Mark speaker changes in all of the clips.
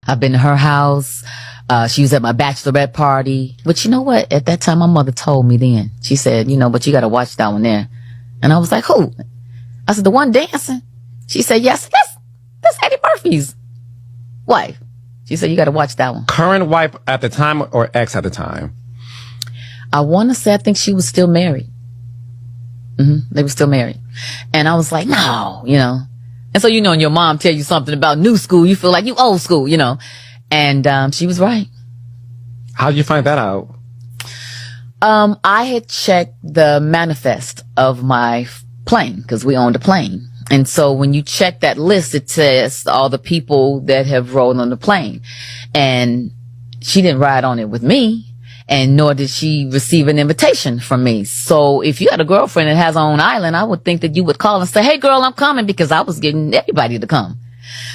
Speaker 1: I've been to her house. She was at my bachelorette party. But you know what? At that time, my mother told me then. She said, but you got to watch that one there. And I was like, who? I said, the one dancing? She said, yes, that's Eddie Murphy's wife. She said, you got to watch that one.
Speaker 2: Current wife at the time or ex at the time?
Speaker 1: I want to say, I think she was still married. They were still married. And I was like, no, And so, and your mom tell you something about new school, you feel like you old school, And she was right.
Speaker 2: How did you find that out?
Speaker 1: I had checked the manifest of my plane, because we owned a plane. And so when you check that list, it says all the people that have rolled on the plane. And she didn't ride on it with me. And nor did she receive an invitation from me. So if you had a girlfriend that has her own island, I would think that you would call and say, hey girl, I'm coming, because I was getting everybody to come.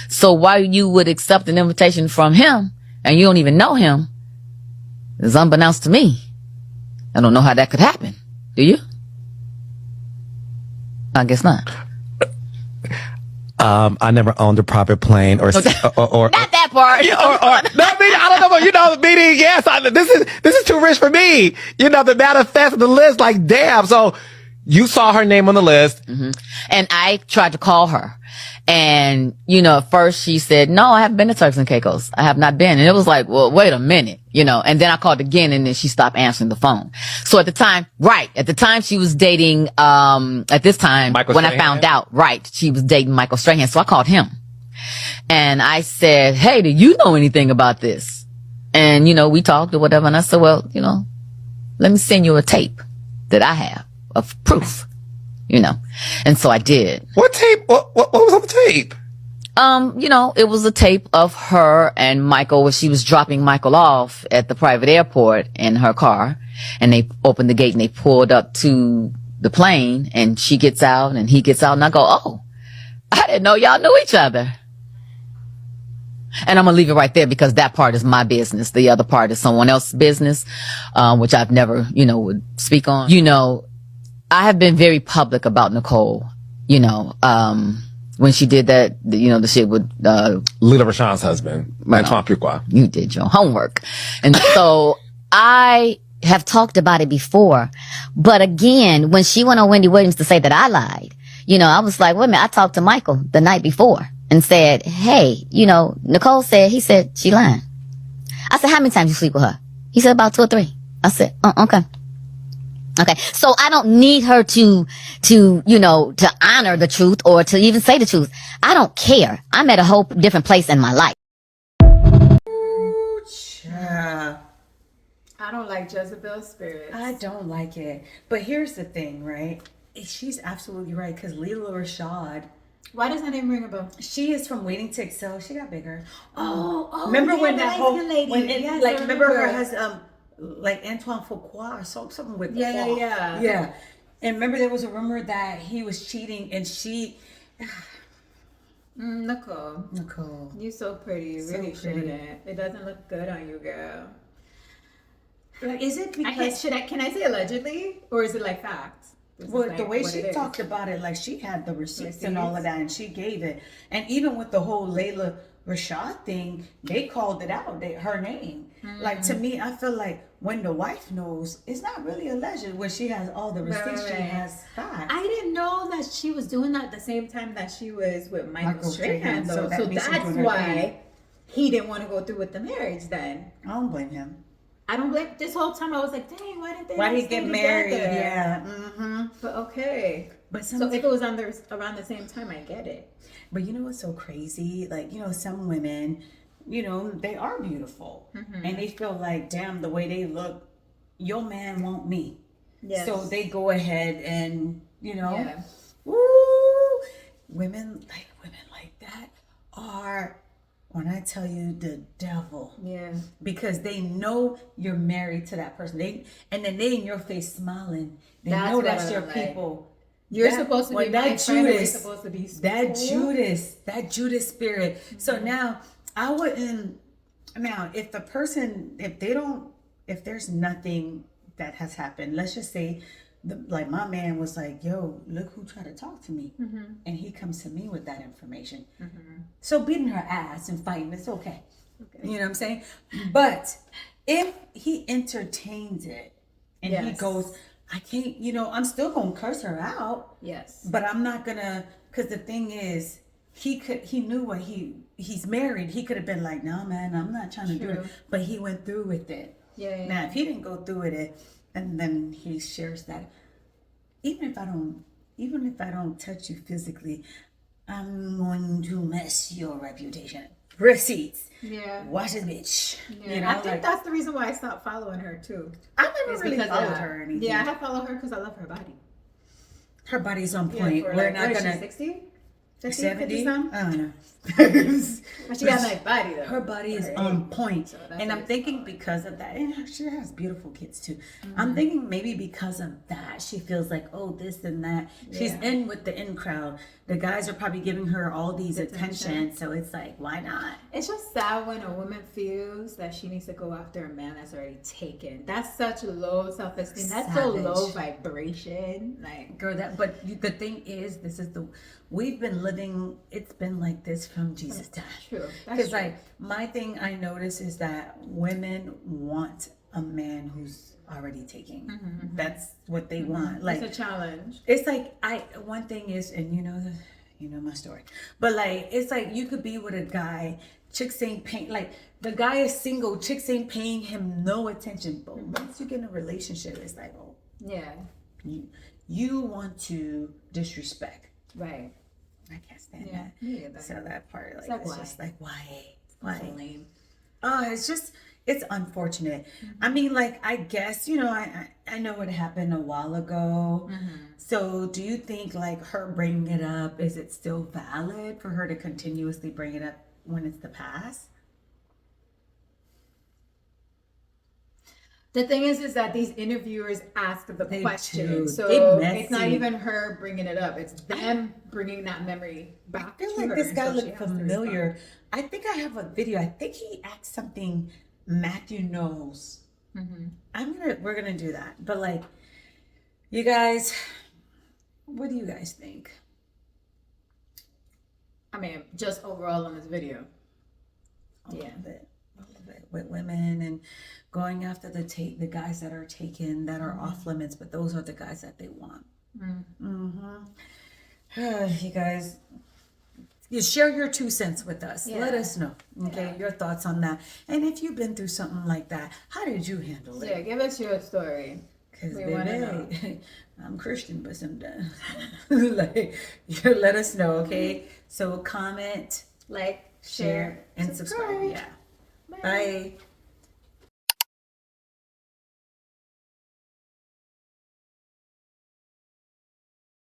Speaker 1: So why you would accept an invitation from him and you don't even know him is unbeknownst to me. I don't know how that could happen. Do you? I guess not.
Speaker 2: I never owned a private plane or
Speaker 1: not that part.
Speaker 2: I don't know, meaning, yes, this is too rich for me. The manifest of the list, like, damn. So you saw her name on the list.
Speaker 1: And I tried to call her. And, at first she said, no, I haven't been to Turks and Caicos. I have not been. And it was like, well, wait a minute, and then I called again and then she stopped answering the phone. So at the time she was dating, at this time,
Speaker 2: Michael
Speaker 1: when
Speaker 2: Strahan?
Speaker 1: I found out, she was dating Michael Strahan. So I called him and I said, hey, do you know anything about this? And, we talked or whatever. And I said, well, let me send you a tape that I have of proof. And so I did.
Speaker 2: What tape? What was on the tape?
Speaker 1: It was a tape of her and Michael where she was dropping Michael off at the private airport in her car. And they opened the gate and they pulled up to the plane and she gets out and he gets out and I go, oh, I didn't know y'all knew each other. And I'm going to leave it right there because that part is my business. The other part is someone else's business, which I've never, would speak on. I have been very public about Nicole, when she did that, the shit with,
Speaker 2: Lila Rashawn's husband, Antoine Fuqua.
Speaker 1: You did your homework. And so I have talked about it before. But again, when she went on Wendy Williams to say that I lied, I was like, wait a minute, I talked to Michael the night before and said, hey, Nicole said, he said, she lying. I said, how many times you sleep with her? He said, about 2 or 3. I said, okay. Okay. So I don't need her to honor the truth or to even say the truth. I don't care. I'm at a whole different place in my life.
Speaker 3: Yeah.
Speaker 4: I don't like Jezebel's spirits.
Speaker 3: I don't like it. But here's the thing, right? She's absolutely right, because Lila Rashad,
Speaker 4: why does that name ring a bell?
Speaker 3: she is from Waiting to Excel. She got bigger.
Speaker 4: Remember
Speaker 3: when that whole
Speaker 4: lady? Yes, I
Speaker 3: remember her
Speaker 4: remember.
Speaker 3: has like Antoine Fuqua or something with
Speaker 4: Yeah.
Speaker 3: yeah. And remember there was a rumor that he was cheating and she
Speaker 4: Nicole, you so pretty. You
Speaker 3: So
Speaker 4: really
Speaker 3: pretty.
Speaker 4: shouldn't. It doesn't look good on you, girl.
Speaker 3: is it because
Speaker 4: Can I say allegedly or is it like facts? This is
Speaker 3: well,
Speaker 4: like
Speaker 3: the way
Speaker 4: what
Speaker 3: she
Speaker 4: it is.
Speaker 3: talked about it, like she had the receipts and all of
Speaker 4: Receipts?
Speaker 3: that, and she gave it. And even with the whole Layla Rashad thing, they called it out, her name. Like to me, I feel like when the wife knows, it's not really alleged when she has all the receipts. She
Speaker 4: Right.
Speaker 3: has facts.
Speaker 4: I didn't know that she was doing that at the same time that she was with Michael
Speaker 3: Michael
Speaker 4: Strahan,
Speaker 3: Strahan,
Speaker 4: though.
Speaker 3: so that
Speaker 4: So
Speaker 3: makes him
Speaker 4: that's
Speaker 3: doing her
Speaker 4: why
Speaker 3: thing.
Speaker 4: he didn't want to go through with the marriage then.
Speaker 3: I don't blame him.
Speaker 4: I don't blame. This whole time I was like, dang, why didn't they?
Speaker 3: Why
Speaker 4: not
Speaker 3: did he
Speaker 4: stay
Speaker 3: get married?
Speaker 4: together?
Speaker 3: Yeah.
Speaker 4: But okay.
Speaker 3: But
Speaker 4: So
Speaker 3: some,
Speaker 4: if it was around the same time, I get it.
Speaker 3: but you know what's so crazy? Like, some women, they are beautiful. And they feel like, damn, the way they look, your man want me.
Speaker 4: Yes.
Speaker 3: So they go ahead and,
Speaker 4: Yeah.
Speaker 3: woo, women like that are, when I tell you, the devil.
Speaker 4: Yeah.
Speaker 3: Because they know you're married to that person. And then they in your face smiling. They
Speaker 4: That's
Speaker 3: know
Speaker 4: what
Speaker 3: that's
Speaker 4: I
Speaker 3: your
Speaker 4: like.
Speaker 3: people.
Speaker 4: You're
Speaker 3: That-
Speaker 4: supposed to be
Speaker 3: when
Speaker 4: my
Speaker 3: that
Speaker 4: friend, and we're
Speaker 3: Judas-
Speaker 4: supposed to be
Speaker 3: that
Speaker 4: cool.
Speaker 3: Judas spirit. So now I wouldn't. Now, if there's nothing that has happened, let's just say, like my man was like, "Yo, look who tried to talk to me," and he comes to me with that information. So beating her ass and fighting, it's okay. You know what I'm saying? But if he entertains it and he goes, I can't, I'm still going to curse her out.
Speaker 4: Yes.
Speaker 3: But I'm not going to, because the thing is, he knew what he's married. He could have been like, no, man, I'm not trying to do it. But he went through with it.
Speaker 4: Yeah.
Speaker 3: Now, if he didn't go through with it, and then he shares that, even if I don't touch you physically, I'm going to mess your reputation. Receipts.
Speaker 4: Yeah.
Speaker 3: Watch it, bitch.
Speaker 4: Yeah. I think that's the reason why I stopped following her too.
Speaker 3: I never really followed her or anything.
Speaker 4: Yeah, I followed her because I love her body.
Speaker 3: Her body's on point.
Speaker 4: Yeah,
Speaker 3: We're not gonna
Speaker 4: 60?
Speaker 3: 70?
Speaker 4: some?
Speaker 3: I don't know.
Speaker 4: But she got a nice body though.
Speaker 3: Her body is on point.
Speaker 4: So
Speaker 3: and I'm thinking because of that, and she has beautiful kids too. I'm thinking maybe because of that, she feels like, oh, this and that. She's in with the in crowd. The guys are probably giving her all these attention. So it's like, why not?
Speaker 4: It's just sad when a woman feels that she needs to go after a man that's already taken. That's such low self-esteem. That's so low vibration. Like,
Speaker 3: girl, but the thing is, we've been living, it's been like this from Jesus' time.
Speaker 4: True.
Speaker 3: Because like my thing I notice is that women want a man who's already taking. That's what they want. Like
Speaker 4: it's a challenge.
Speaker 3: It's like one thing is, and you know my story, but like it's like you could be with a guy, chicks ain't paying, like the guy is single, chicks ain't paying him no attention. But once you get in a relationship, it's like, oh
Speaker 4: yeah,
Speaker 3: you want to disrespect.
Speaker 4: Right.
Speaker 3: I can't stand
Speaker 4: that. Yeah,
Speaker 3: so that part, like, it's
Speaker 4: why?
Speaker 3: just like, why?
Speaker 4: Lame.
Speaker 3: It's unfortunate. I mean, like, I guess, I know what happened a while ago. So do you think like her bringing it up, is it still valid for her to continuously bring it up when it's the past?
Speaker 4: The thing is that these interviewers ask the question, so it's not even her bringing it up; it's them bringing that memory back.
Speaker 3: I feel like this guy looked familiar. I think I have a video. I think he asked something Matthew knows. We're gonna do that, but like, you guys, what do you guys think?
Speaker 4: I mean, just overall on this video,
Speaker 3: All of it with women and going after the guys that are taken, that are off limits, but those are the guys that they want. You guys, you share your 2 cents with us. Let us know, okay, your thoughts on that. And if you've been through something like that, how did you handle it?
Speaker 4: Yeah, give us your story.
Speaker 3: Because baby, I'm Christian, but sometimes like, let us know, okay? So comment,
Speaker 4: Like,
Speaker 3: share, and subscribe. Yeah. Bye.